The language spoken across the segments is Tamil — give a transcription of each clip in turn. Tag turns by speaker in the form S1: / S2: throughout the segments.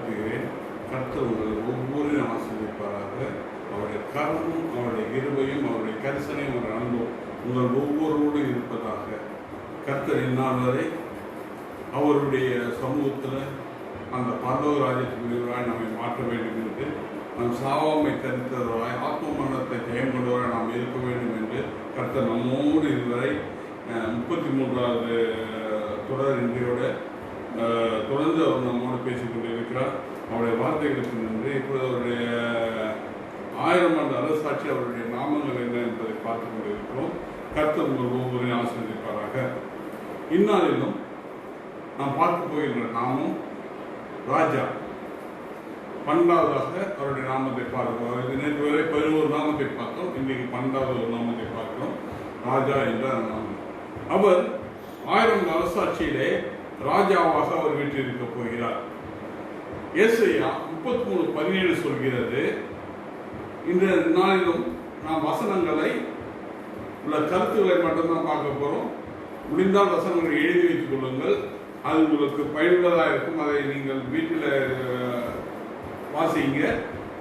S1: வாழ்த்துகிறேன். கர்த்தர் உங்கள் ஒவ்வொரு ஆசீர்வதிப்பாராக. அவருடைய கரமும் அவருடைய கிருபையும் அவருடைய கரிசனையும் அவருடைய அன்பும் உங்கள் ஒவ்வொருவரோடும் இருப்பதாக. கர்த்தர் இந்நாள் வரை அவருடைய சமூகத்தில் அந்த பரலோக ராஜ்யத்துக்குரியவராய் நம்மை மாற்ற வேண்டும் என்று, நம் சாவாமை தரித்தவராய் ஆத்ம மரணத்தை ஜெயம் கொண்டவராய் நாம் இருக்க வேண்டும் என்று கர்த்தர் நம்மோடு இதுவரை 33வது தொடர் இன்றையோட தொடர்ந்து அவர் நம்மோடு பேசிக் கொண்டிருக்கிறார். அவருடைய வார்த்தைகளுக்கு நன்றி. இப்பொழுது அவருடைய 1000 ஆண்டு அரசாட்சி அவருடைய நாமங்கள் என்ன என்பதை பார்த்துக் கொண்டிருக்கிறோம். கர்த்தர் உங்கள் ஒவ்வொருவரையும் ஆசீர்வதிப்பாராக. இந்நாளிலும் நாம் பார்க்க போகின்ற நாமம் ராஜா. 12வதாக அவருடைய நாமத்தை பார்க்கிறோம். நேற்று வரை 11 நாமத்தை பார்த்தோம். இன்றைக்கு 12வது நாமத்தை பார்க்கிறோம். ராஜா என்ற நாமம். அவர் 1000 அரசாட்சியிலே ராஜாவாக அவர் வீட்டிருக்க போகிறார். ஏசாயா 33:17 சொல்கிறது. இந்த நாளிலும் நாம் வசனங்களை உள்ள கருத்துக்களை மட்டும்தான் பார்க்க போறோம். முடிந்தால் வசனங்களை எழுதி வைத்துக் கொள்ளுங்கள். அது உங்களுக்கு பயனுள்ளதாக இருக்கும். அதை நீங்கள் வீட்டில் வாசிங்க.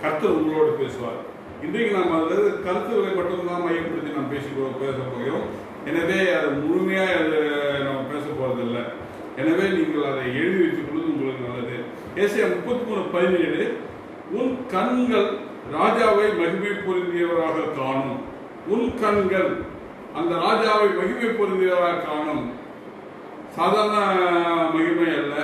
S1: கர்த்தர் உங்களோடு பேசுவார். இன்றைக்கு நாம் அதில் கருத்துக்களை மட்டும்தான் மையப்படுத்தி நாம் பேச போகிறோம். எனவே அது முழுமையாக நம்ம பேச போறதில்லை. எனவே நீங்கள் அதை எழுதி வைத்துக் கொள்வது உங்களுக்கு நல்லது. ஏசாயா 33:17 உன் கண்கள் ராஜாவை மகிமை பொருந்தியவராக காணும். உன் கண்கள் அந்த ராஜாவை மகிமை பொருந்தியவராக காணும். சாதாரண மகிமை அல்ல,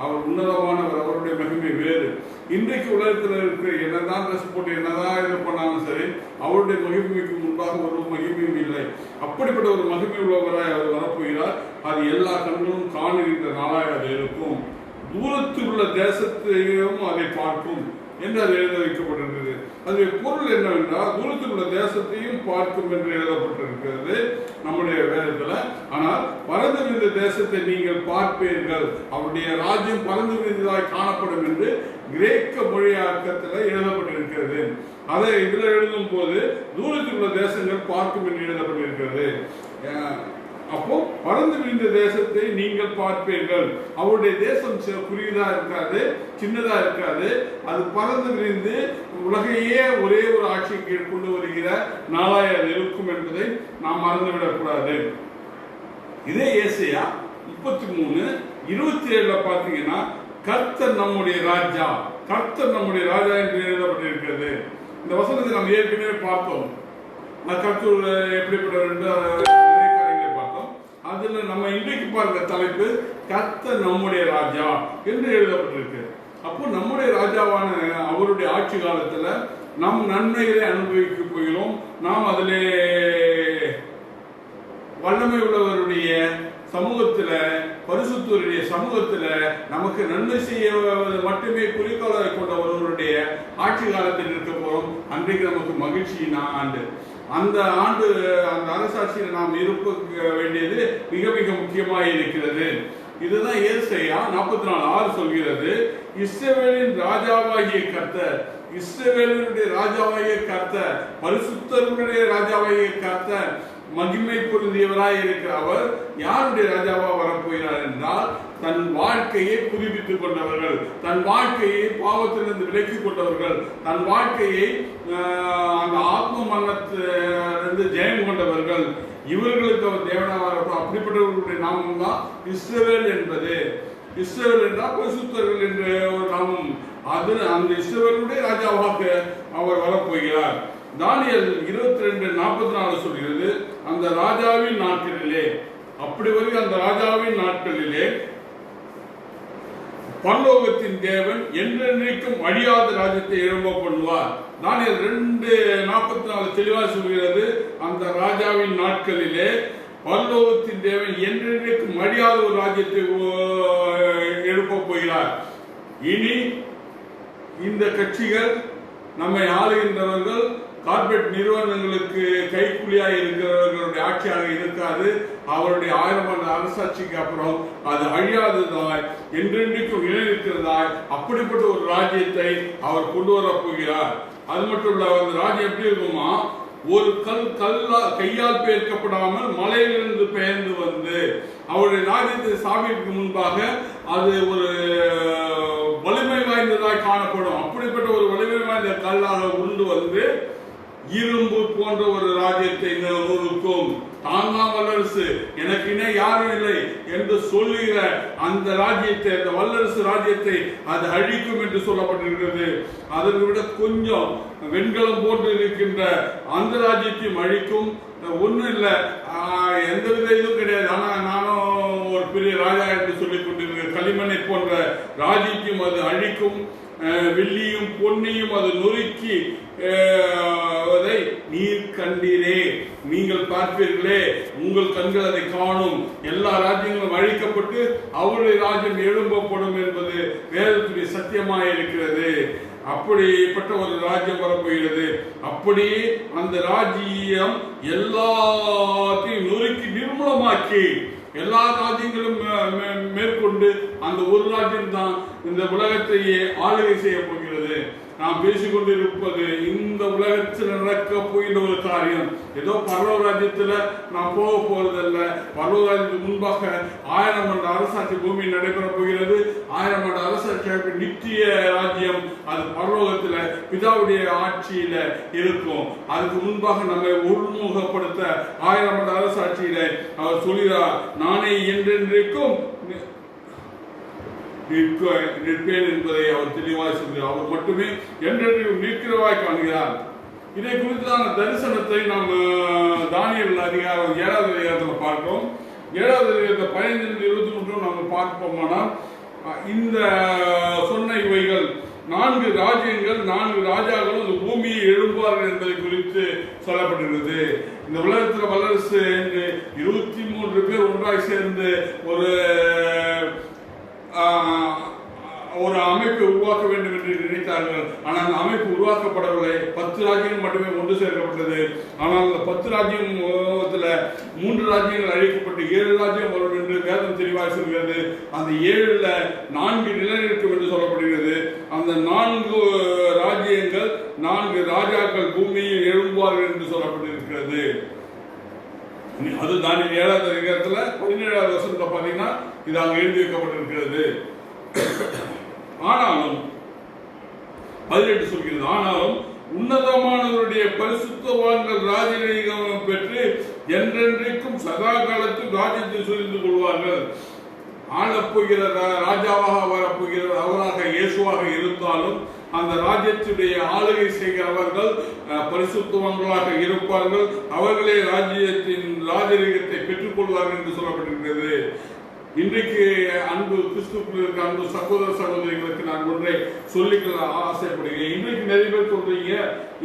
S1: அவர் உன்னதமானவர். அவருடைய மகிமை வேறு. இன்றைக்கு உலகத்தில் இருக்கிற என்னதான் ட்ரெஸ் போட்டு என்னதான் இது பண்ணாலும் சரி, அவருடைய மகிமைக்கு முன்பாக ஒரு மகிமையும் இல்லை. அப்படிப்பட்ட ஒரு மகிமை உள்ளவராய் அவர் வரப்போகிறார். அது எல்லா கண்களும் காணுகின்ற நாளாக அது இருக்கும். தூரத்தில் உள்ள தேசத்தையும் அதை பார்க்கும் என்று அது எழுத வைக்கப்பட்டிருக்கிறது. அதனுடைய பொருள் என்னவென்றால், தூரத்தில் உள்ள தேசத்தையும் பார்க்கும் என்று எழுதப்பட்டிருக்கிறது நம்முடைய வேதத்தில். ஆனால் பறந்து விரிந்த தேசத்தை நீங்கள் பார்ப்பீர்கள், அவருடைய ராஜ்யம் பறந்து விரிந்ததாய் காணப்படும் என்று கிரேக்க மொழியாக்கத்தில் எழுதப்பட்டிருக்கிறது. அதை இதில் எழுதும் போது தூரத்தில் உள்ள தேசங்கள் பார்க்கும் என்று எழுதப்பட்டிருக்கிறது. அப்போ பறந்து விரிந்த தேசத்தை நீங்கள் பார்ப்பீர்கள். அவருடைய தேசம் குறுகியதா இருக்காது, சின்னதா இருக்காது. அது பறந்து விரிந்து உலகையே ஒரே ஒரு ஆட்சிக்கு கொண்டு வருகிற நாளாய் அது இருக்கும் என்பதை நாம் மறந்துவிடக்கூடாது. இதே ஏசாயா 33:27 பார்த்தீங்கன்னா, கர்த்தர் நம்முடைய ராஜா, கர்த்தர் நம்முடைய ராஜா என்று எழுதப்பட்டிருக்கிறது. இந்த வசனத்தை நாம் ஏற்கனவே பார்த்தோம். கர்த்தர் எப்படிப்பட்டவர் என்று அதுல நம்ம இன்றைக்கு பார்க்கிற தலைப்பு கர்த்தர் நம்முடைய ராஜா என்று எழுதப்பட்டிருக்கு. அப்போ நம்முடைய ராஜாவான அவருடைய ஆட்சி காலத்துல நம் நன்மைகளை அனுபவிக்க போகிறோம். நாம் அதிலே வல்லமை உள்ளவருடைய சமூகத்துல, பரிசுத்தருடைய சமூகத்துல நமக்கு நன்மை செய்ய மட்டுமே குறிக்கோளை கொண்ட ஒருவருடைய ஆட்சி காலத்தில் இருக்க போறோம். அன்றைக்கு நமக்கு மகிழ்ச்சியின் ஆண்டு. அந்த ஆண்டு, அந்த அரசாட்சியில் நாம் இருக்க வேண்டியது மிக மிக முக்கியமாக இருக்கிறது. இதுதான் ஏசாயா 44:6 சொல்கிறது. இஸ்ரவேலின் ராஜாவாகிய கர்த்தர், இஸ்ரவேலினுடைய ராஜாவாகிய கர்த்தர், பரிசுத்தருடைய ராஜாவாகிய கர்த்தர் மகிமை பொருந்தியவராய் இருக்கிற அவர் யாருடைய ராஜாவா வரப்போகிறார் என்றால், தன் வாழ்க்கையை புதுப்பித்துக் கொண்டவர்கள், தன் வாழ்க்கையை பாவத்திலிருந்து விலக்கிக் கொண்டவர்கள், தன் வாழ்க்கையை அந்த ஆத்ம மரணத்திலிருந்து ஜெயம் கொண்டவர்கள், இவர்களுக்கு அவர் தேவனாக. அப்படிப்பட்டவர்களுடைய நாமம் தான் இஸ்ரவேல் என்பது. இஸ்ரவேல் என்றால் பரிசுத்தர்கள் என்ற ஒரு நாமம். அது அந்த இஸ்ரவேலுடைய ராஜாவாக அவர் வரப்போகிறார். தானியேல் 22:44 சொல்கிறது, அந்த ராஜாவின் நாட்களிலே, அப்படி வரைக்கும் அந்த ராஜாவின் நாட்களிலே பரலோகத்தின் தேவன் என்றென்றைக்கும் அழியாத ராஜ்யத்தை எழும்ப பண்ணுவார். தானியேல் 2:44 தெளிவாக சொல்கிறது, அந்த ராஜாவின் நாட்களிலே பரலோகத்தின் தேவன் என்றென்றைக்கும் அழியாத ஒரு ராஜ்யத்தை எழுப்ப போகிறார். இனி இந்த கட்சிகள், நம்மை ஆளுகின்றவர்கள், கார்பரேட் நிறுவனங்களுக்கு கைக்கூலியாக இருக்கிறவர்களுடைய ஆட்சியாக இருக்காது. அவருடைய 1000 ஆண்டு அரசாட்சிக்கு அப்புறம் அது அழியாததாய் என்றென்றைக்கும் நிலைநிற்கிறதாய் அப்படிப்பட்ட ஒரு ராஜ்யத்தை அவர் கொண்டு வரப் போகிறார். அது மட்டும் இல்ல, அந்த ராஜ்யம் எப்படி இருக்குமா, ஒரு கையால் பெயர்க்கப்படாமல் மலையிலிருந்து பெயர்ந்து வந்து அவருடைய ராஜ்யத்தை சாமிக்கு முன்பாக அது ஒரு வலிமை வாய்ந்ததாக போன்ற ஒரு ராஜ்யத்தை நொறுக்கும். தான் தான் வல்லரசு, எனக்கு இணை யாரும் இல்லை என்று சொல்லுகிற அந்த ராஜ்யத்தை, அந்த வல்லரசு ராஜ்யத்தை அது அழிக்கும் என்று சொல்லப்பட்டிருக்கிறது. அதற்கு விட கொஞ்சம் வெண்கலம் போன்று இருக்கின்ற அந்த ராஜ்யத்தையும் அழிக்கும். ஒன்றும் இல்லை, எந்த வித இதுவும் கிடையாது. ஆனால் நானும் ஒரு பெரிய ராஜா என்று சொல்லிக் கொண்டிருக்கிற களிமண்ணை போன்ற ராஜ்யத்தையும் அது அழிக்கும். வெள்ளியும் பொன்னியும் அது நொறுக்கி நீர் கண்டீரே, நீங்கள் பார்ப்பீர்களே, உங்கள் கண்கள் அதை காணும். எல்லா ராஜ்யங்களும் அழிக்கப்பட்டு அவருடைய ராஜ்யம் எழும்பப்படும் என்பது வேதத்துடைய சத்தியமாக இருக்கிறது. அப்படிப்பட்ட ஒரு ராஜ்யம் வரப்போகிறது. அப்படி அந்த ராஜ்யம் எல்லாத்தையும் நொறுக்கி நிர்மூலமாக்கி எல்லா ராஜ்யங்களும் மேற்கொண்டு அந்த ஒரு ராஜ்யம் தான் இந்த உலகத்தையே ஆளுகை செய்ய போகிறது. நாம் பேசிக்கொண்டிருப்பது இந்த உலகத்தில் நடக்க போகின்ற ஒரு காரியம். ஏதோ பரலோக ராஜ்யத்தில் நாம் போக போறதல்ல. பரலோக ராஜ்யத்துக்கு முன்பாக 1000 ஆண்டு அரசாட்சி பூமியில் நடைபெற போகிறது. 1000 ஆண்டு அரசாட்சி நித்திய ராஜ்யம் அது பரலோகத்தில் பிதாவுடைய ஆட்சியில இருக்கும். அதுக்கு முன்பாக நம்மை உள்முகப்படுத்த 1000 ஆண்டு அரசாட்சியில அவர் சொல்கிறார், நானே என்றென்றைக்கும் நிற்பேன் என்பதை அவர் தெளிவாக சொல்கிறார். அவர் மட்டுமே என்றென்றைக்கும் நிற்கிறவாய் காண்கிறார். இதை குறித்தான தரிசனத்தை நாம் தானியேல் அதிகாரம் 7வது அதிகாரத்தில் பார்க்கிறோம். 7வது அதிகாரத்தில் 15-23 நாம் பார்ப்போமானால் இந்த சொன்ன இவைகள் 4 ராஜ்யங்கள் 4 ராஜாக்களும் இந்த பூமியை எழும்பார்கள் என்பதை குறித்து சொல்லப்பட்டிருக்கிறது. இந்த உலகத்தில் வல்லரசு என்று 23 பேர் ஒன்றாய் சேர்ந்து ஒரு அமைப்பை உருவாக்க வேண்டும் என்று நினைத்தார்கள். ஆனால் அந்த அமைப்பு உருவாக்கப்படவில்லை. 10 ராஜ்யங்கள் மட்டுமே ஒன்று சேர்க்கப்பட்டது. ஆனால் அந்த 10 ராஜ்யத்தில் 3 ராஜ்யங்கள் அழிக்கப்பட்டு 7 ராஜ்யம் வரும் என்று வேதம் தெளிவாக சொல்கிறது. அந்த 7ல் 4 நிலைநிற்கும் என்று சொல்லப்படுகிறது. அந்த 4 ராஜ்யங்கள் 4 ராஜாக்கள் பூமியில் எழும்புவார்கள் என்று சொல்லப்பட்டிருக்கிறது. அது தானியேல் 7வது அதிகாரத்தில் 17வது வசனத்தில் பார்த்தீங்கன்னா இது அங்கே எழுதி வைக்கப்பட்டிருக்கிறது. ஆனாலும் 18 சொல்கிறது, ஆனாலும் உன்னதமானவருடைய பரிசுத்தவான்கள் ராஜரீகம் பெற்று என்றென்றைக்கும் சதா காலத்தில் ராஜ்யத்தை சுரிந்து கொள்வார்கள். ஆளப்போகிற ராஜாவாக வரப்போகிற அவராக இயேசுவாக இருந்தாலும் அந்த ராஜ்யத்துடைய ஆளுகை செய்கிறவர்கள் பரிசுத்தவான்களாக இருப்பார்கள். அவர்களே ராஜ்யத்தின் ராஜரீகத்தை பெற்றுக் கொள்வார்கள் என்று சொல்லப்பட்டிருக்கிறது. இன்றைக்கு அன்பு கிறிஸ்துவுக்கு அன்பு சகோதர சகோதரிகளுக்கு நான் ஒன்றை சொல்லிக்க ஆசைப்படுகிறேன். இன்றைக்கு நிறைய பேர் சொல்றீங்க,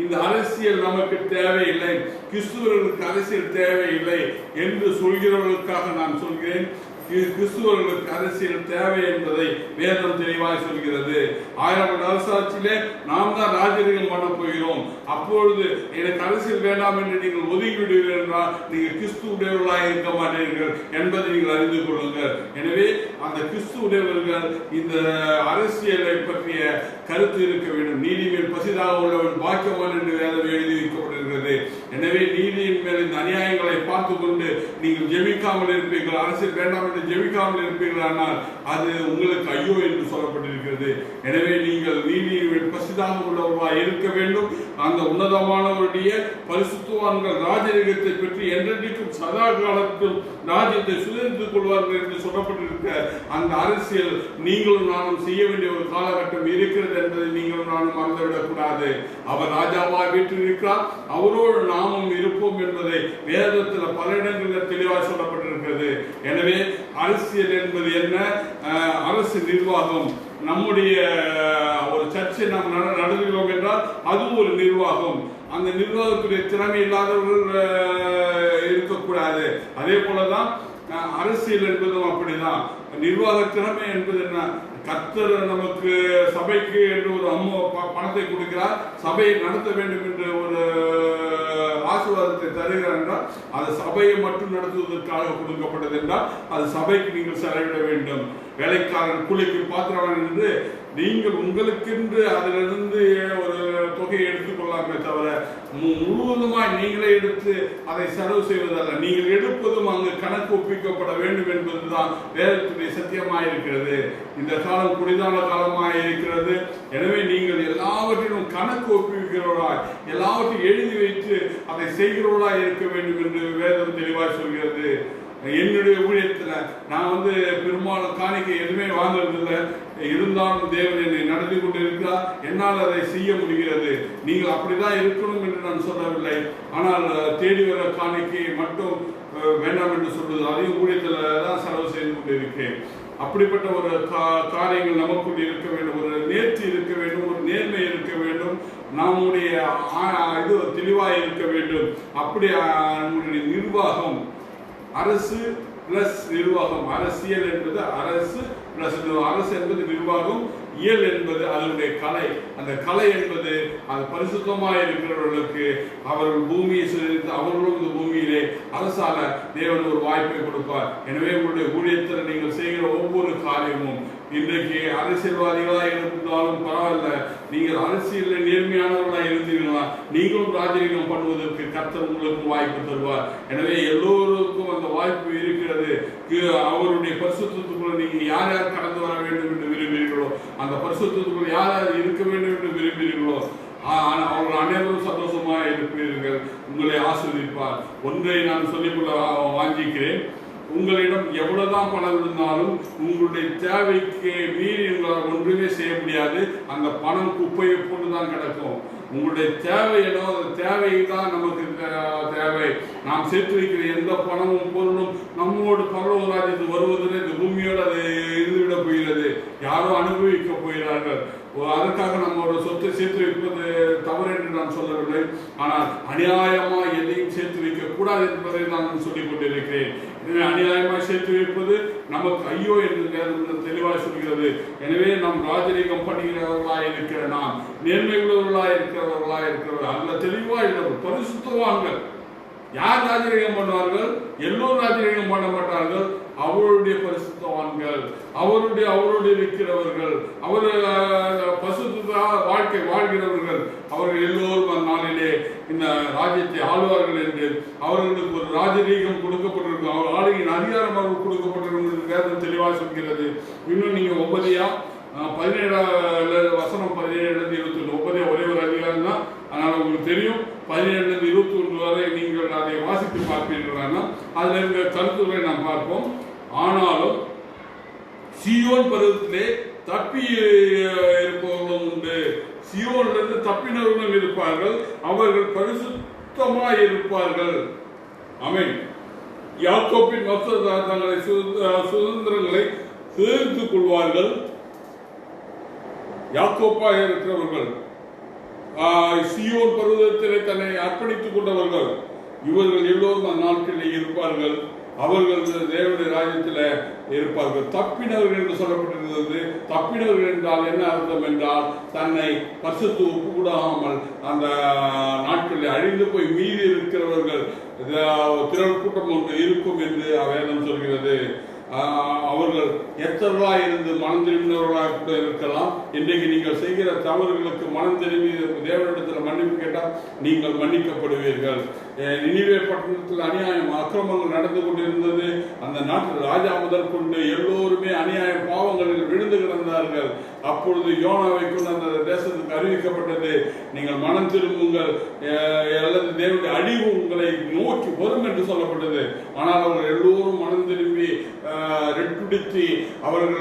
S1: இந்த அரசியல் நமக்கு தேவையில்லை, கிறிஸ்துவர்களுக்கு அரசியல் தேவையில்லை என்று சொல்கிறவர்களுக்காக நான் சொல்கிறேன். கிறிஸ்துவர்களுக்கு அரசியல் தேவை என்பதை வேதம் தெளிவாக சொல்கிறது. 1000 ஆண்டு அரசாட்சியிலே நாம் தான் ராஜரீகம் பண்ண போகிறோம். அப்பொழுது எனக்கு அரசியல் வேண்டாம் என்று நீங்கள் ஒதுக்கிவிடுவீர்கள் என்றால் நீங்கள் கிறிஸ்துவுடையவர்களாக இருக்க மாட்டீர்கள் என்பதை நீங்கள் அறிந்து கொள்ளுங்கள். எனவே அந்த கிறிஸ்துவுடையவர்கள் இந்த அரசியலை பற்றிய கருத்து இருக்க வேண்டும். நீதி மேல் பசிதாக உள்ளவன் பாக்கியவான் என்று வேதம் எழுதி வைக்கப்பட்டிருக்கிறது. எனவே நீதியின் மேல் இந்த அநியாயங்களை பார்த்து கொண்டு நீங்கள் ஜெபிக்காமல் இருப்பீர்கள், அரசியல் வேண்டாம் என்று ஜெபிக்காமல் இருப்பீர்கள், ஆனால் அது உங்களுக்கு ஐயோ என்று சொல்லப்பட்டிருக்கிறது. எனவே நீங்கள் நீதியின் பசிதாக உள்ளவர்களாக இருக்க வேண்டும். அந்த உன்னதமானவருடைய பரிசுத்தவான்கள் ராஜரீகத்தை பற்றி என்றென்றைக்கும் சதா காலத்தில் ராஜ்யத்தை சுதந்திரித்துக் கொள்வார்கள் என்று சொல்லப்பட்டிருக்க அந்த அரசியல் நீங்களும் நானும் செய்ய வேண்டிய ஒரு காலகட்டம் இருக்கிறது என்பதை நீங்களும் நானும் மறந்துவிடக் கூடாது. அவர் ராஜாவாக வீற்றிருக்கிறார், அவரோடு நாமும் இருப்போம் என்பதை வேதத்தில் பல இடங்களில் தெளிவாக சொல்லப்பட்டிருக்கிறது. எனவே அரசியல் என்பது என்ன? அரசு நிர்வாகம். நம்முடைய ஒரு சர்ச்சை நாம் நடத்துகிறோம் என்றால் அது ஒரு நிர்வாகம். அந்த நிர்வாகத்துடைய திறமை இல்லாதவர்கள் இருக்கக்கூடாது. அதே போலதான் அரசியல் என்பதும் அப்படிதான். நிர்வாக திறமை என்பது என்ன? கர்த்தர் நமக்கு சபைக்கு என்று ஒரு பணத்தை கொடுக்கிறார், சபையை நடத்த வேண்டும் என்று ஒரு ஆசீர்வாதத்தை தருகிறார் என்றால் அது சபையை மட்டும் நடத்துவதற்காக கொடுக்கப்பட்டது என்றால் அது சபைக்கு நீங்கள் செலவிட வேண்டும். வேலைக்காரன் கூலிக்கு பாத்திரவன் என்று நீங்கள் உங்களுக்கென்று அதிலிருந்து ஒரு தொகையை எடுத்துக்கொள்ளாமே தவிர முழுவதுமாய் நீங்களே எடுத்து அதை செலவு செய்வதல்ல. நீங்கள் எடுப்பதும் அங்கு கணக்கு ஒப்பிக்கப்பட வேண்டும் என்பதுதான் வேதத்துடைய சத்தியமாயிருக்கிறது. இந்த காலம் குடிதான காலமாய் இருக்கிறது. எனவே நீங்கள் எல்லாவற்றிலும் கணக்கு ஒப்புவிக்கிறவர்களாய், எல்லாவற்றையும் எழுதி வைத்து அதை செய்கிறவர்களாய் இருக்க வேண்டும் என்று வேதம் தெளிவாய் சொல்கிறது. என்னுடைய ஊழியத்துல நான் பெரும்பாலும் காணிக்கை எதுவுமே வாங்குறதில்லை. இருந்தாலும் தேவன் என்னை நடத்தி கொண்டு இருக்கிறார். என்னால் அதை செய்ய முடிகிறது. நீங்கள் அப்படிதான் இருக்கணும் என்று நான் சொல்லவில்லை. ஆனால் தேடி வர காணிக்கையை மட்டும் வேண்டாம் என்று சொல்வது, அதையும் ஊழியத்துல தான் செலவு செய்து கொண்டு இருக்கிறேன். அப்படிப்பட்ட ஒரு காரியங்கள் நமக்குள் இருக்க வேண்டும். ஒரு நேர்ச்சி இருக்க வேண்டும், ஒரு நேர்மை இருக்க வேண்டும், நம்முடைய இது தெளிவாக இருக்க வேண்டும். அப்படி நம்முடைய நிர்வாகம், அரசு பிளஸ் நிர்வாகம், அரசியல் என்பது அரசு பிளஸ் அரசு என்பது நிர்வாகம், இயல் என்பது அதனுடைய கலை. அந்த கலை என்பது அது பரிசுத்தமாக இருக்கிறவர்களுக்கு அவர்கள் பூமியை செலுத்தி அவர்களும் இந்த பூமியிலே அரசால தேவன் ஒரு வாய்ப்பை கொடுப்பார். எனவே உங்களுடைய ஊழியத்தில் நீங்கள் செய்கிற ஒவ்வொரு காரியமும், இன்றைக்கு அரசியல்வாதிகளாக இருந்தாலும் பரவாயில்ல, நீங்கள் அரசியலில் நேர்மையானவர்களாக இருந்தீர்களா, நீங்களும் ராஜரீகம் பண்ணுவதற்கு கர்த்தர் உங்களுக்கு வாய்ப்பு தருவார். எனவே எல்லோருக்கும் அந்த வாய்ப்பு இருக்கிறது. அவருடைய பரிசுத்தத்துக்குள்ள நீங்க யார் யார் கடந்து வர வேண்டும் என்று விரும்புகிறீர்களோ, அந்த பரிசுத்தத்துக்குள்ள யார் யார் இருக்க வேண்டும் என்று விரும்புகிறீர்களோ, அவர்கள் அனைவரும் சந்தோஷமாக இருப்பீர்கள். உங்களை ஆசீர்வதிப்பார். ஒன்றை நான் சொல்லிக்கொள்ள வாஞ்சிக்கிறேன். உங்களிடம் எவ்வளவுதான் பணம் இருந்தாலும் உங்களுடைய தேவைக்கு மீறி உங்களால் ஒன்றுமே செய்ய முடியாது. அந்த பணம் குப்பையை போட்டுதான் கிடக்கும். உங்களுடைய தேவை ஏதோ அந்த தேவை தான் நமக்கு தேவை. நாம் சேர்த்து வைக்கிற எந்த பணமும் பொருளும் நம்மோடு பரலோக ராஜ்யத்துக்கு வருவதில் இந்த பூமியோடு அது இருந்துவிட போகிறது. யாரோ அனுபவிக்க போகிறார்கள். அதற்காக நம்மளோட சொத்தை சேர்த்து வைப்பது தவறு என்று நான் சொல்லவில்லை. ஆனால் அநியாயமாக எதையும் சேர்த்து வைக்க கூடாது என்பதை நான் சொல்லிக் கொண்டிருக்கிறேன். எனவே அநியாயமாக சேர்த்து வைப்பது நமக்கு ஐயோ என்று தெளிவாக சொல்கிறது. எனவே நாம் ராஜரீகம் பண்ணுகிறவர்களாக இருக்கிற நாம், நேர்மை உள்ளவர்களாக இருக்கிறவர்கள் அல்ல, தெளிவாக பரிசுத்தவான்கள். யார் ராஜரீகம் பண்ணுவார்கள்? எல்லோரும் ராஜரீகம் பண்ண மாட்டார்கள். அவருடைய பரிசுத்தவான்கள், அவருடைய இருக்கிறவர்கள், அவர் பரிசுத்த வாழ்க்கை வாழ்கிறவர்கள், அவர்கள் எல்லோரும் அந்நாளிலே இந்த ராஜ்யத்தை ஆளுவார்கள் என்று அவர்களுக்கு ஒரு ராஜரீகம் கொடுக்கப்பட்டிருக்கும். அவர் ஆளுகையின் அதிகாரம் அவர்கள் கொடுக்கப்பட்டிருக்கும் தெளிவாக சொல்கிறது. இன்னும் நீங்க ஒன்பதியா 17:17-21 ஒன்பதியா ஒரே ஒரு அதிகாரம் தான். அதனால உங்களுக்கு தெரியும். 17-21 வரை நீங்கள் அதை வாசித்து பார்ப்பீர்கள். அதுல இருக்க கருத்துக்களை நாம் பார்ப்போம். ஆனாலும் சியோன் பருவத்திலே தப்பி இருப்பவர்களும் உண்டு, சியோனிலிருந்து தப்பினவர்களும் இருப்பார்கள், அவர்கள் பரிசுத்தமாய் இருப்பார்கள். ஆமென். யாக்கோபின் வம்சத்தார் தங்களை சுதந்திரங்களை சேர்த்துக் கொள்வார்கள். யாக்கோப்பாக இருக்கிறவர்கள், சியோன் பருவத்திலே தன்னை அர்ப்பணித்துக் கொண்டவர்கள், இவர்கள் எல்லோரும் அந்நாட்களில் இருப்பார்கள். அவர்கள் தேவனுடைய ராஜ்யத்தில் இருப்பார்கள். தப்பினவர்கள் என்று சொல்லப்பட்டிருக்கிறது. தப்பினவர்கள் என்றால் என்ன அர்த்தம் என்றால், தன்னை பரிசுத்த ஒப்பு கூடாமல் அந்த நாட்களில் அழிந்து போய் மீறி இருக்கிறவர்கள் திரள் கூட்டம் ஒன்று இருக்கும் என்று வேதம் சொல்கிறது. அவர்கள் எத்தவர்களாக இருந்து மனம் திரும்பினவர்களாக கூட இருக்கலாம். இன்றைக்கு நீங்கள் செய்கிற தவறுகளுக்கு மனம் திரும்பி தேவனிடத்தில் மன்னிப்பு கேட்டால் நீங்கள் மன்னிக்கப்படுவீர்கள். நினிவே பட்டணத்தில் அநியாயம் அக்கிரமங்கள் நடந்து கொண்டிருந்தது. அந்த நாட்டில் ராஜா முதல் கொண்டு எல்லோருமே அநியாய பாவங்களில் விழுந்து கிடந்தார்கள். அப்பொழுது யோனாவை கொண்டு அந்த தேசத்துக்கு அறிவிக்கப்பட்டது, நீங்கள் மனம் திரும்புங்கள் அல்லது தேவனுடைய அழிவு உங்களை நோக்கி வரும் என்று சொல்லப்பட்டது. ஆனால் அவர்கள் எல்லோரும் மனம் திரும்பி ரெட்டுடித்து அவர்கள்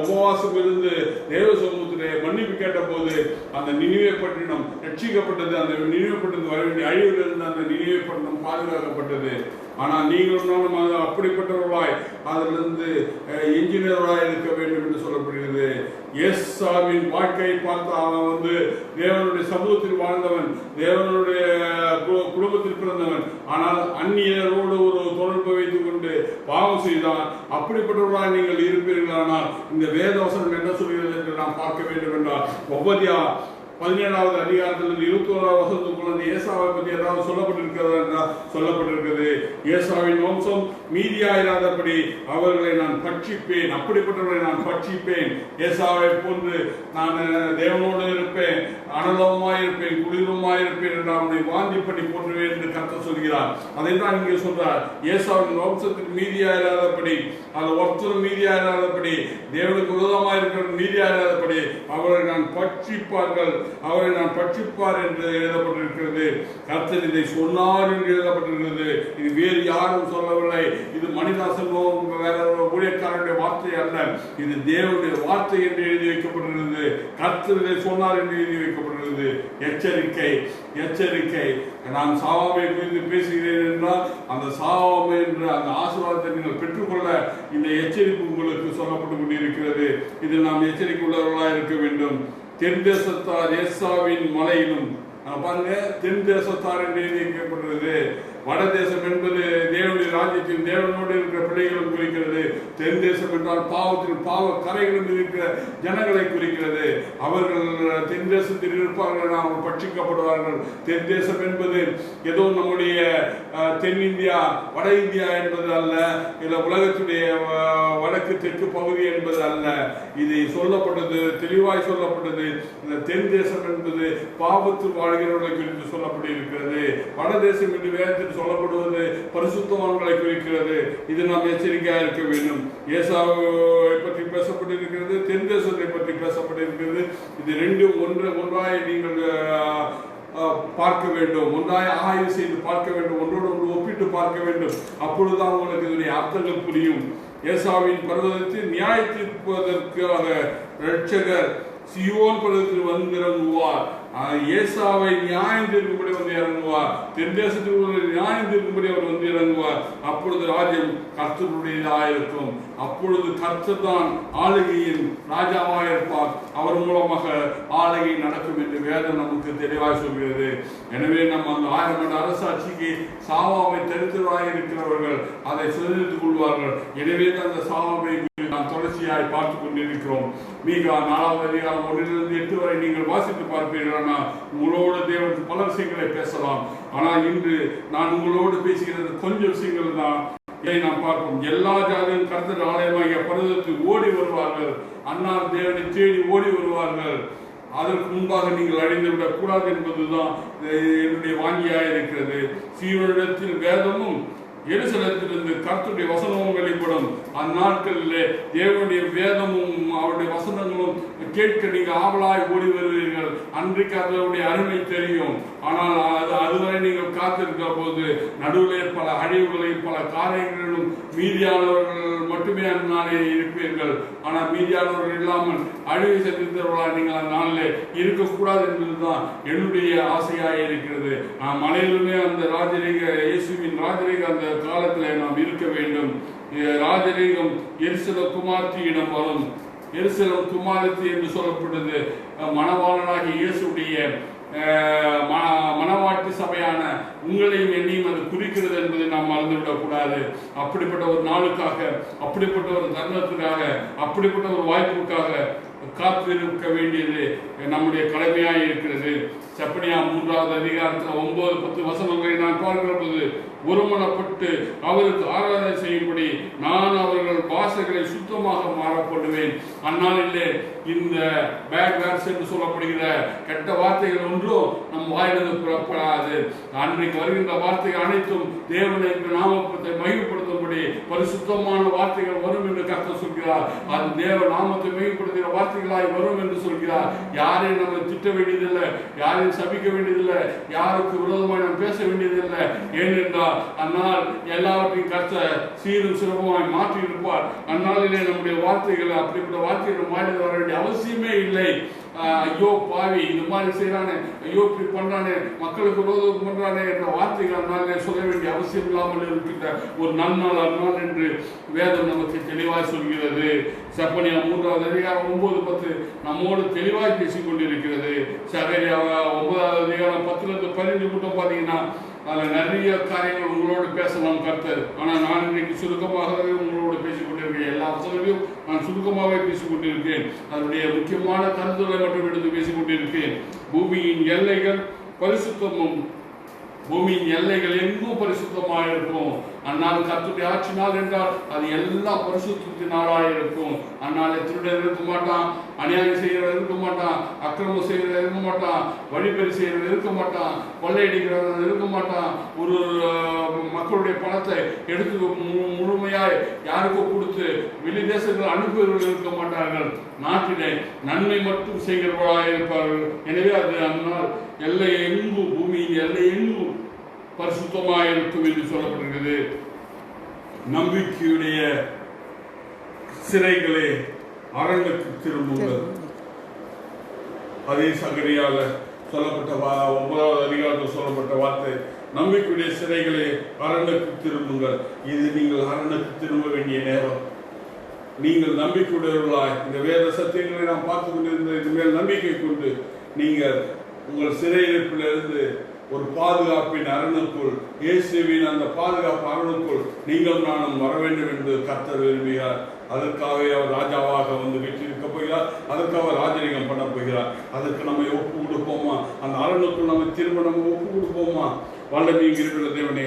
S1: உபவாசம் இருந்து தேவ சமூகத்திலே மன்னிப்பு கேட்ட போது அந்த நினிவே பட்டினம் ரட்சிக்கப்பட்டது. அந்த நினிவே பட்டினம் வர வேண்டிய அழிவில் இருந்து அந்த நினிவே பட்டினம் பாதுகாக்கப்பட்டது. ஆனால் நீங்களும் அப்படிப்பட்டவர்களாய் அதிலிருந்து என்ஜினியர்களாக இருக்க வேண்டும் என்று சொல்லப்படுகிறது. ஏசாவின் வாழ்க்கையை பார்த்து அவன் தேவனுடைய சமூகத்தில் வாழ்ந்தவன், தேவனுடைய குடும்பத்தில் பிறந்தவன். ஆனால் அந்நியரோடு ஒரு தொடர்பை வைத்துக் கொண்டு பாவம் செய்தான். அப்படிப்பட்டவர்களாக நீங்கள் இருப்பீர்களானால் இந்த வேத வசனம் என்ன சொல்கிறது என்று நாம் பார்க்க வேண்டும் என்றால், ஒவ்வொரு 17வது அதிகாரத்திலிருந்து 21வது வசனத்துக்குள்ள ஏசாவை பற்றி ஏதாவது சொல்லப்பட்டிருக்கிறதா என்றால் சொல்லப்பட்டிருக்கிறது. ஏசாவின் வம்சம் மீதியாயிராதபடி அவர்களை நான் பட்சிப்பேன், அப்படிப்பட்டவர்களை நான் பட்சிப்பேன். ஏசாவை போன்று நான் தேவனோடு இருப்பேன், அனலமாயிருப்பேன், குளிருமாயிருப்பேன் என்று அவனை வாந்தி பண்ணி போற்றுவேன் என்று கர்த்தர் சொல்கிறார். அதை தான் இங்கே சொல்றார். ஏசாவின் வம்சத்துக்கு மீதியாயிராதபடி, அது ஒருத்தரும் மீதியாயிராதபடி, தேவனுக்கு விரோதமாக இருக்கிற மீதியாயிராதபடி அவரை நான் பட்சிப்பார்கள், அவரை நான் பட்சிப்பார் என்று எழுதப்பட்டிருக்கிறது. கர்த்தர் இதை சொன்னார் என்று எழுதப்பட்டிருக்கிறது. இது வேறு யாரும் சொல்லவில்லை. இது மனிதாசனோ வேற ஊழியக்காரனுடைய வார்த்தை அல்ல, இது தேவனுடைய வார்த்தை என்று எழுதி வைக்கப்பட்டிருக்கிறது. கர்த்தர் இதை சொன்னார் என்று எழுதி வைக்கப்பட்டிருக்கிறது. எச்சரிக்கை, எச்சரிக்கை. நான் சாவாமை குறித்து பேசுகிறேன் என்றால் அந்த சாவாமை என்ற அந்த ஆசீர்வாதத்தை நீங்கள் பெற்றுக்கொள்ள இந்த எச்சரிப்பு உங்களுக்கு சொல்லப்பட்டு கொண்டிருக்கிறது. இதில் நாம் எச்சரிக்கை உள்ளவர்களாக இருக்க வேண்டும். தென் தேசத்தார் ஏசாவின் மலையிலும், பாருங்க, தென் தேசத்தார் என்று எழுதியிருக்கப்படுகிறது. வடதேசம் என்பது தேவனுடைய ராஜ்யத்தில் தேவனோடு இருக்கிற பிள்ளைகளும் குறிக்கிறது. தென் தேசம் என்றால் பாவத்தில் பாவ கரைகளும் இருக்கிற ஜனங்களை குறிக்கிறது. அவர்கள் தென் தேசத்தில் இருப்பார்கள், அவர்கள் பட்சிக்கப்படுவார்கள். தென் தேசம் என்பது ஏதோ நம்முடைய தென்னிந்தியா வட இந்தியா என்பது அல்ல, இல்லை உலகத்துடைய வடக்கு தெற்கு பகுதி என்பது அல்ல. இது சொல்லப்பட்டது, தெளிவாய் சொல்லப்பட்டது. இந்த தென் தேசம் என்பது பாவத்தில் வாழ்கிறவர்களை குறித்து சொல்லப்பட்டிருக்கிறது. வடதேசம் என்று வேதத்தில் சொல்லப்படுவது பரிசுத்தவான்களை குறிக்கிறது. இது நாம் எச்சரிக்கையாக இருக்க வேண்டும். ஏசாவை பற்றி பேசப்பட்டிருக்கிறது, தென் தேசத்தை பற்றி பேசப்பட்டிருக்கிறது. இது ரெண்டும் ஒன்றாய் நீங்கள் பார்க்க வேண்டும், ஒன்றாய் ஆய்வு செய்து பார்க்க வேண்டும், ஒன்றோடு ஒன்று ஒப்பிட்டு பார்க்க வேண்டும். அப்பொழுதுதான் உங்களுக்கு இதனுடைய அர்த்தங்கள் புரியும். ஏசாவின் பர்வதத்தில் நியாய தீர்ப்பதற்காக இரட்சகர் சீயோன் பர்வதத்தில் வந்திறங்குவார். ஏசாவை நியாயம் தீர்க்கும்படி வந்து இறங்குவார். தென் தேசத்தில் நியாயம் தீர்க்கும்படி அவர் வந்து இறங்குவார். அப்பொழுது ராஜ்யம் கர்த்தருடையதாக இருக்கும். அப்பொழுது கர்த்தர் தான் ஆளுகையின் ராஜாவாக இருப்பார். அவர் மூலமாக ஆளுகை நடக்கும் என்று வேதம் நமக்கு தெளிவாக சொல்கிறது. எனவே நம்ம அந்த 1000 ஆண்டு அரசாட்சிக்கு சாவாமை தரித்திரராக இருக்கிறவர்கள் அதை சுதந்திரித்துக் கொள்வார்கள். எனவே தான் அந்த சாவாமை நாம் தொடர்ச்சியாய் பார்த்துக் கொண்டிருக்கிறோம். மீகா 4வது அதிகாரம் 1 to 8 வரை நீங்கள் வாசித்து பார்ப்பீர்கள். உங்களோடு தேவன் பல விஷயங்களை பேசலாம். ஆனால் இன்று நான் உங்களோடு பேசுகிறது கொஞ்சம் விஷயங்கள் தான். இதை நாம் பார்ப்போம். எல்லா ஜாதியும் கர்த்தர் ஆலயமாகிய பர்வதத்துக்கு ஓடி வருவார்கள். அன்னார் தேவனை தேடி ஓடி வருவார்கள். அதற்கு முன்பாக நீங்கள் அடைந்துவிடக் கூடாது என்பதுதான் என்னுடைய வாங்கியாக இருக்கிறது. சீவனிடத்தில் வேதமும் எருசலேத்திலிருந்து கர்த்தருடைய வசனமும் வெளிப்படும். அந்நாட்களிலே தேவனுடைய வேதமும் அவருடைய வசனங்களும் கேட்க நீங்கள் ஆவலாய் ஓடி வருவீர்கள். அன்றைக்கு அதனுடைய அருமை தெரியும். ஆனால் அதுவரை நீங்கள் காத்திருக்கிற போது நடுவிலே பல அழிவுகளையும் பல காரியங்களிலும் மீதியானவர்கள் மட்டுமே அந்த நாளே இருப்பீர்கள். ஆனால் மீதியானவர்கள் இல்லாமல் அழிவை சந்தித்தவர்களாக நீங்கள் அந்த நாளிலே இருக்கக்கூடாது என்பதுதான் என்னுடைய ஆசையாக இருக்கிறது. மலையிலுமே அந்த ராஜரீக இயேசுவின் ராஜரீக அந்த காலத்தில் நாம் இருக்க வேண்டும். ராஜரீகம் எருசலேம் குமாரத்தியிடம் வரும். எருசலேம் குமாரத்தி என்று சொல்லப்பட்டது மணவாளனாகிய இயேசுடைய மனவாட்டி சபையான உங்களையும் என்னையும் அது குறிக்கிறது என்பதை நாம் மறந்துவிடக் கூடாது. அப்படிப்பட்ட ஒரு நாளுக்காக, அப்படிப்பட்ட ஒரு தருணத்துக்காக, அப்படிப்பட்ட ஒரு வாய்ப்புக்காக காத்திருக்க வேண்டியது நம்முடைய கடமையாக இருக்கிறது. செப்பனியா 3வது அதிகாரத்தில் 9-10 வசனங்களை நான் பார்க்கிற போது, ஒருமனப்பட்டு அவருக்கு ஆராதனை செய்யும்படி நான் அவர்கள் பாஷைகளை சுத்தமாக மாறப்படுவேன். அந்நாளிலே இந்த பேட் வேர்ட்ஸ் என்று சொல்லப்படுகிற கெட்ட வார்த்தைகள் ஒன்றும் நம் வாயிலிருந்து புறப்படாது. அன்றைக்கு வருகின்ற வார்த்தைகள் அனைத்தும் தேவனை நாமத்தை மகிமைப்படுத்தும்படி பரிசுத்தமான வார்த்தைகள் வரும் என்று கர்த்தர் சொல்கிறார். அது தேவ நாமத்தை மகிமைப்படுத்துகிற வார்த்தைகளாய் வரும் என்று சொல்கிறார். யாரையும் நம்ம திட்ட வேண்டியதில்லை, யாரையும் சபிக்க வேண்டியதில்லை, யாருக்கு விரோதமாக நாம் பேச வேண்டியதில்லை. ஏனென்றால் அந்நாள் எல்லாவற்றையும் கர்த்தர் சீரும் சிறப்புமாய் மாற்றி இருப்பார். அந்நாளிலே நம்முடைய வார்த்தைகள் அப்படிப்பட்ட வார்த்தைகள் மாறி வர வேண்டிய அவசியமே இல்லை. ஐயோ பாவி, இந்த மாதிரி செய்யறானே, ஐயோ இப்படி பண்றானே, மக்களுக்கு விரோதம் பண்றானே என்ற வார்த்தைகள் அந்நாளிலே சொல்ல வேண்டிய அவசியம் இல்லாமல் இருக்கின்ற ஒரு நன்னாள் அந்நாள் என்று வேதம் நமக்கு தெளிவாய் சொல்கிறது. செப்பனியா 3வது அதிகாரம் 9-10 நம்மோடு தெளிவாய் பேசிக் கொண்டிருக்கிறது. சகரியா 9வது அதிகாரம் 10-15 மட்டும் பார்த்தீங்கன்னா, அதில் நிறைய காரியங்கள் உங்களோடு பேசலாம் கர்த்தர். ஆனால் நான் இன்றைக்கு சுருக்கமாகவே உங்களோடு பேசிக் கொண்டிருக்கேன். எல்லா வசனங்களையும் நான் சுருக்கமாகவே பேசிக் கொண்டிருக்கேன். அதனுடைய முக்கியமான கருத்துக்களை மட்டும் எடுத்து பேசிக் கொண்டிருக்கேன். பூமியின் எல்லைகள் பரிசுத்தமும், பூமியின் எல்லைகள் எங்கும் பரிசுத்தமாக இருக்கும். அந்நாள் கர்த்தருடைய ஆட்சி நாள் என்றால் அது எல்லாம் பரிசுத்தத்தினாலாக இருக்கும். அந்நாளை திருடன் இருக்க மாட்டான், அநியாயம் செய்கிறவன் இருக்க மாட்டான், அக்கிரமம் செய்கிறவன் இருக்க மாட்டான், வழிபறி செய்கிறவன் இருக்க மாட்டான், கொள்ளையடிக்கிறவன் இருக்க மாட்டான், ஒரு மக்களுடைய பணத்தை எடுத்து முழுமையாய் யாருக்கோ கொடுத்து வெளி தேசங்கள் அனுப்புவர்கள் இருக்க மாட்டார்கள். நாட்டிலே நன்மை மட்டும் செய்கிறவர்களாக இருப்பார்கள். எனவே அது அந்நாள் எல்லை எங்கும், பூமியின் எல்லை எங்கும் பரிசுத்தமாக இருக்கும் என்று சொல்லப்படுகிறது. நம்பிக்கையுடைய சிறைகளே அரணுக்கு திரும்புங்கள். அதே சகரியால சொல்லப்பட்ட 9வது அதிகாரத்தில் சொல்லப்பட்ட வார்த்தை, நம்பிக்கையுடைய சிறைகளே அரணுக்கு திரும்புங்கள். இது நீங்கள் அரணுக்கு திரும்ப வேண்டிய நேரம். நீங்கள் நம்பிக்கையுடையவர்களாய் இந்த வேத சத்தியங்களை நாம் பார்த்து கொண்டிருந்த இனிமேல் நம்பிக்கை கொண்டு நீங்கள் உங்கள் சிறையிருப்பிலிருந்து ஒரு பாதுகாப்பின் அரணுக்குள், இயேசுவின் அந்த பாதுகாப்பு அரணுக்குள் நீங்கள் நானும் வர வேண்டும் என்று கர்த்தர் விரும்புகிறார். அதற்காகவே அவர் ராஜாவாக வந்து வீட்டிருக்க போகிறார். அதற்காக ராஜரீகம் பண்ண போகிறார். அதற்கு நம்ம ஒப்பு கொடுப்போமா? அந்த அரணுக்குள் நம்ம திரும்ப நம்ம ஒப்பு கொடுப்போமா? வல்லமை இருக்கிற தேவனே,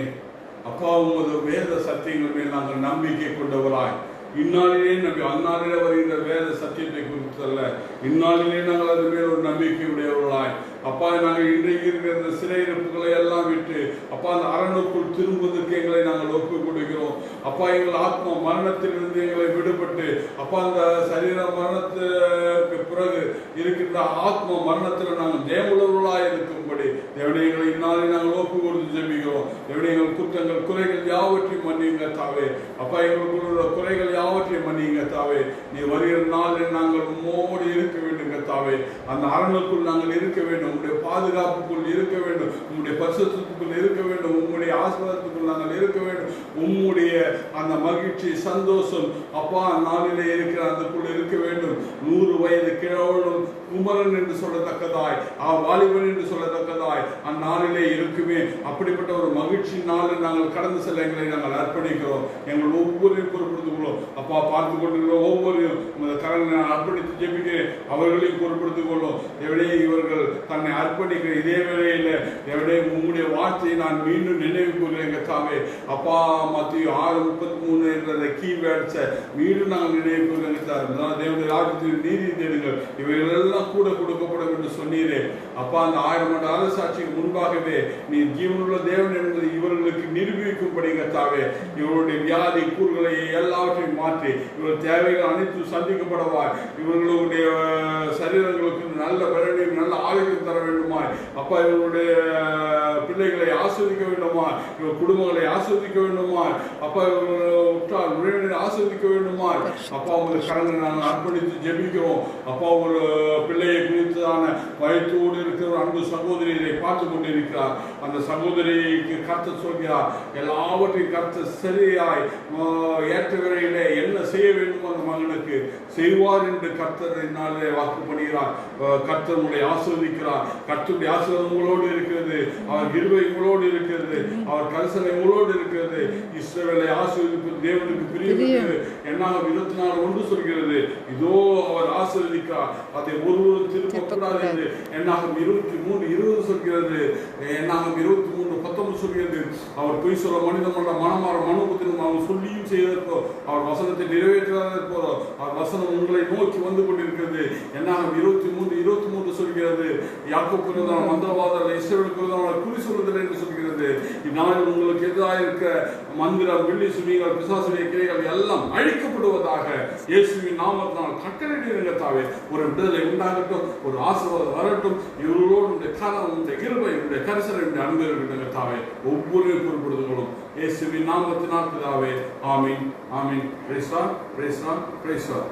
S1: அப்பா உமது வேத சத்தியங்கள் மேல் நாங்கள் நம்பிக்கை கொண்டவராய் இந்நாளிலே நம்பி அந்நாளிலே வருகின்ற வேத சத்தியத்தை குறித்தல்ல, இந்நாளிலே நாங்கள் அது மேல் ஒரு நம்பிக்கை உடையவர்களாய் அப்பா நாங்கள் இன்றைக்கு இருக்கிற இந்த சிறையிருப்புகளை எல்லாம் விட்டு அப்பா அந்த அரணுக்குள் திரும்புவதற்கு எங்களை நாங்கள் ஒப்பு கொடுக்கிறோம். அப்பா எங்கள் ஆத்மா மரணத்திலிருந்து எங்களை விடுபட்டு அப்பா அந்த சரீர மரணத்துக்கு பிறகு இருக்கின்ற ஆத்மா மரணத்தில் நாங்கள் ஜெயமுள்ளவர்களாக இருக்கும்படி தேவனே எங்களை இந்நாளை நாங்கள் ஒப்பு கொடுத்து ஜெபிக்கிறோம். தேவனே எங்கள் குற்றங்கள் குறைகள் யாவற்றையும் மன்னியுங்க தாவே. அப்பா எங்களுக்குள்ள குறைகள் யாவற்றையும் மன்னியுங்க தாவே. நீ வருகிற நாளில் நாங்கள் உம்மோடு இருக்க வேண்டுங்க தாவே. அந்த அரணுக்குள் நாங்கள் இருக்க வேண்டும், உங்களுடைய பாதுகாப்புக்குள் இருக்க வேண்டும், உங்களுடைய பரிசுத்தத்துக்குள் இருக்க வேண்டும், உங்களுடைய ஆசீர்வாதத்துக்குள் நாங்கள் இருக்க வேண்டும். உம்முடைய அந்த மகிழ்ச்சி சந்தோஷம் அப்பா நாளிலே இருக்கிற அதுக்குள் இருக்க வேண்டும். 100 வயது கிழவனும் குமரன் என்று சொல்லத்தக்கதாய், வாலிபன் என்று சொல்லத்தக்கதாய் அந்நாளிலே இருக்குமே. அப்படிப்பட்ட ஒரு மகிழ்ச்சி நாளில் நாங்கள் கடந்து செல்ல எங்களை நாங்கள் அர்ப்பணிக்கிறோம். எங்கள் ஒவ்வொருவரையும் பொறுப்படுத்திக் அப்பா பார்த்து கொண்டிருக்கிற ஒவ்வொருவரையும் கரங்களை நான் அர்ப்பணித்து ஜெபிக்கிறேன். அவர்களையும் பொறுப்படுத்திக் கொள்ளும். எவனே இவர்கள் தன்னை அர்ப்பணிக்கிற இதே வேளையில் எவனே உங்களுடைய வார்த்தையை நான் மீண்டும் நினைவு கூறுகிறேன் கர்த்தாவே. அப்பா மத்திய 6:33 என்ற கீவேர்ட்ஸை மீண்டும் நாங்கள் நினைவு கூறுகிறேன் கர்த்தாவே. தேவனுடைய ராஜ்யத்தில் நீதி தேடுங்கள், இவைகள் எல்லாம் கூட கொடுக்கப்படும் என்று சொன்னீரே. அப்பா அந்த 1000 ஆண்டு அரசாட்சிக்கு முன்பாகவே நீ ஜீவனுள்ள தேவன் என்பதை இவர்களுக்கு நிரூபிக்கும்படி கர்த்தாவே. இவருடைய வியாதி கூறுகளை எல்லாவற்றையும் மாற்றி இவர்கள் தேவைகள் அனைத்தும் சந்திக்கப்படவாய், இவர்களுடைய சரீரங்களுக்கு நல்ல பலனையும் நல்ல ஆரோக்கியம் தர வேண்டுமாய் அப்பா. இவர்களுடைய பிள்ளைகளை ஆஸ்வதிக்க வேண்டுமாய், இவர் குடும்பங்களை ஆஸ்வதிக்க வேண்டுமாய் அப்பா. உற்றார் உறவினரை ஆஸ்வதிக்க வேண்டுமாய் அப்பா. உங்கள் கரங்களை நாங்கள் அர்ப்பணித்து ஜெபிக்கிறோம் அப்பா. ஒரு பிள்ளையை குறித்ததான வயத்தோடு இருக்கிற அன்பு சகோதரியை பார்த்து கொண்டிருக்கிறார். அந்த சகோதரிக்கு கர்த்தர் சொல்கிறார், எல்லாவற்றையும் கர்த்தர் சரியாய் ஏற்ற விரையிலே என்ன செய்ய வேண்டும் அந்த மகனுக்கு செய்வார் என்று கர்த்தர் என்னாலே வாக்கு பண்ணுகிறார். கர்த்தர் உங்களை ஆசீர்வதிக்கிறார். கர்த்தருடைய ஆசீர்வாதம் உங்களோடு இருக்கிறது, அவர் கிருபை உங்களோடு இருக்கிறது, அவர் கரிசனை உங்களோடு இருக்கிறது. இஸ்ரவேலை ஆசீர்வதிப்பது தேவனுக்கு பிரியமானது. என்னாகும் 24:1 சொல்கிறது, இதோ அவர் ஆசீர்வதிக்கிறார், அதை ஒருவரும் திரும்ப கூடாது என்று. என்னாகும் 23:20 சொல்கிறது, என்னாகும் 23:19 சொல்கிறது, அவர் பொய் சொல்ல மனிதமல்ல, மனமாற மனோபுத்திரம் அவர் சொல்லியும் செய்வதற்கோ அவர் வசனத்தை நிறைவேற்றாதோ அவர் வசனம் உங்களை நோக்கி வந்து கொண்டிருக்கிறது. என்னாகும் 23:23 சொல்கிறது, யாக்கோபுக்கு விரோதமான மந்திரவாதர்கள் இஸ்ரவேலுக்கு விரோதமான குறி சொல்லுதல் என்று சொல்கிறது. இந்நாளில் உங்களுக்கு எதிராக இருக்க மந்திரம், வெள்ளி சுனிகள், பிசாசுடைய கிளைகள் எல்லாம் அழிக்கப்படுவதாக இயேசுவின் நாமத்தினால் கட்டளையிடுகிற தாவே. ஒரு விடுதலை உண்டாகட்டும், ஒரு ஆசீர்வாதம் வரட்டும். இவர்களோடு உடைய கரம், உடைய கிருபை, உடைய கரிசனை, உடைய அன்பு இருக்கிற தாவே. ஒவ்வொருவரையும் பொறுப்படுத்துகிறோம் இயேசுவின் நாமத்தினால் பிதாவே. ஆமீன், ஆமீன். Praise Lord, praise Lord, praise Lord.